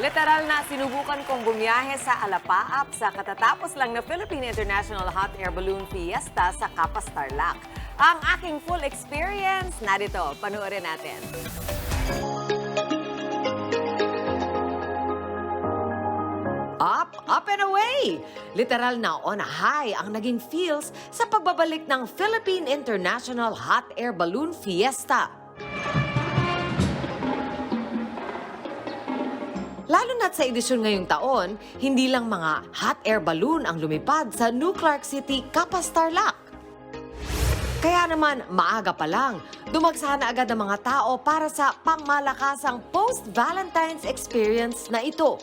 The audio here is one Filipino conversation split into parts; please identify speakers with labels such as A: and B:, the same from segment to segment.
A: Literal na sinubukan kong bumiyahe sa Alapaap sa katatapos lang na Philippine International Hot Air Balloon Fiesta sa Capas Tarlac. Ang aking full experience, narito, panoorin natin. Up and away! Literal na on a high ang naging feels sa pagbabalik ng Philippine International Hot Air Balloon Fiesta. Lalo na't sa edisyon ngayong taon, hindi lang mga hot air balloon ang lumipad sa New Clark City, Capas Tarlac. Kaya naman, maaga pa lang, dumagsa na agad ang mga tao para sa pangmalakasang post-Valentine's experience na ito.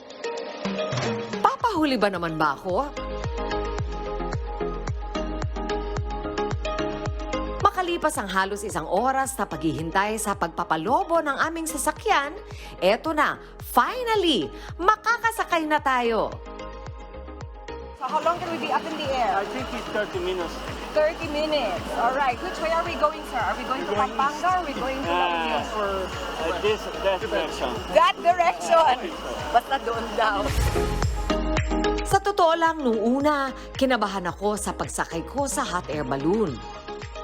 A: Papahuli ba naman ba ako? Makalipas ang halos isang oras na paghihintay sa pagpapalobo ng aming sasakyan, eto na, finally, makakasakay na tayo.
B: So how long can we be up in the air?
C: I think it's 30 minutes.
B: 30 minutes. All right. Which way are we going, sir? Are we going to Pampanga or are we going to La Union?
C: That direction.
B: That direction! Basta doon daw.
A: Sa totoo lang, nung una, kinabahan ako sa pagsakay ko sa hot air balloon.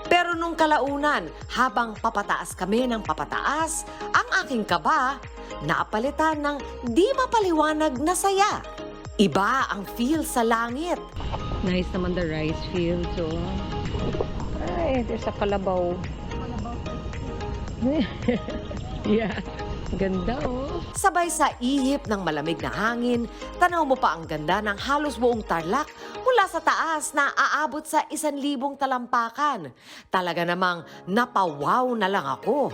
A: Pero nung kalaunan, habang papataas kami ng papataas, ang aking kaba, napalitan ng di mapaliwanag na saya. Iba ang feel sa langit.
D: Nice naman the rice field. So, ay, there's a kalabaw. Yeah, ganda oh.
A: Sabay sa ihip ng malamig na hangin, tanaw mo pa ang ganda ng halos buong Tarlac mula sa taas na aabot sa 1,000 talampakan. Talaga namang napawaw na lang ako.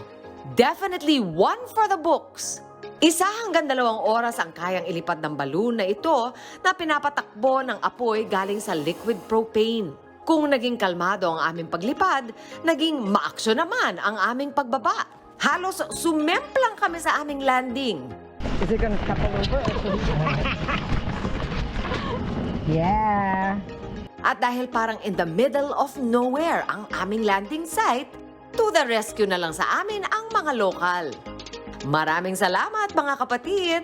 A: Definitely one for the books. 1 hanggang 2 oras ang kayang ilipad ng balloon na ito na pinapatakbo ng apoy galing sa liquid propane. Kung naging kalmado ang aming paglipad, naging maaksyon naman ang aming pagbaba. Halos sumemplang kami sa aming landing.
D: Is it gonna topple over? Yeah.
A: At dahil parang in the middle of nowhere ang aming landing site, to the rescue na lang sa amin ang mga lokal. Maraming salamat mga kapatid!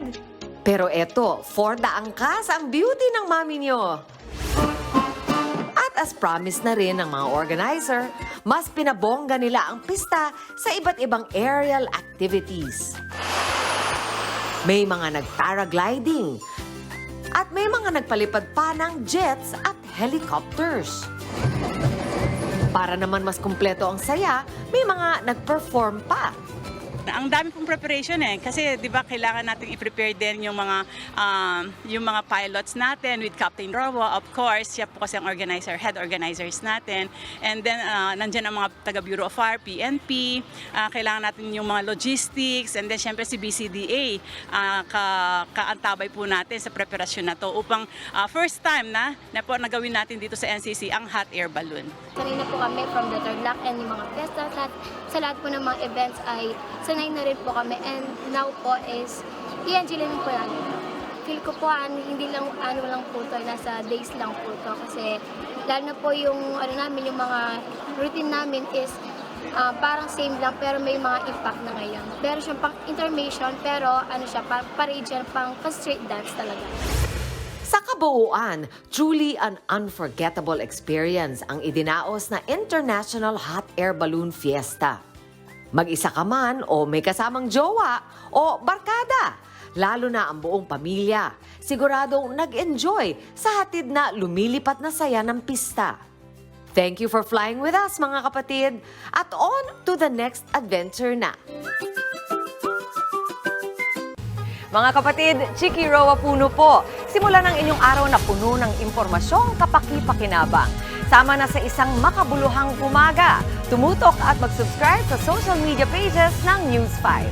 A: Pero eto, for the angkas ang beauty ng mami nyo. At as promised na rin ng mga organizer, mas pinabongga nila ang pista sa iba't ibang aerial activities. May mga nag-paragliding at may mga nagpalipad pa ng jets at helicopters. Para naman mas kumpleto ang saya, may mga nag-perform pa.
E: Ang dami pong preparation kasi 'di ba kailangan nating i-prepare din yung mga pilots natin with Captain Rowa, of course, siya po kasi ang head organizers natin. And then nandiyan ang mga taga Bureau of Fire, PNP, kailangan natin yung mga logistics, and then syempre si BCDA, kaantabay po natin sa preparasyon na to upang first time na po nagawin natin dito sa NCC ang hot air balloon.
F: Sanay na po kami from the Tarlac and yung mga fiestas at sa lahat po ng mga events ay sanay na rin po kami, and now po is i-enjoy lang po namin. Feel ko po hindi lang lang po to, nasa days lang po to kasi lalo na po yung namin, yung mga routine namin is parang same lang pero may mga impact na ngayon. Pero siyang pang intermission pero siya parade siya pang street dance talaga.
A: Sa kabuuan, truly an unforgettable experience ang idinaos na International Hot Air Balloon Fiesta. Mag-isa ka man o may kasamang jowa o barkada, lalo na ang buong pamilya, siguradong nag-enjoy sa hatid na lumilipat na saya ng pista. Thank you for flying with us mga kapatid, at on to the next adventure na. Mga kapatid, Chiki Roa Puno po. Simulan ang inyong araw na puno ng impormasyong kapaki-pakinabang. Sama na sa isang makabuluhang umaga. Tumutok at mag-subscribe sa social media pages ng News 5.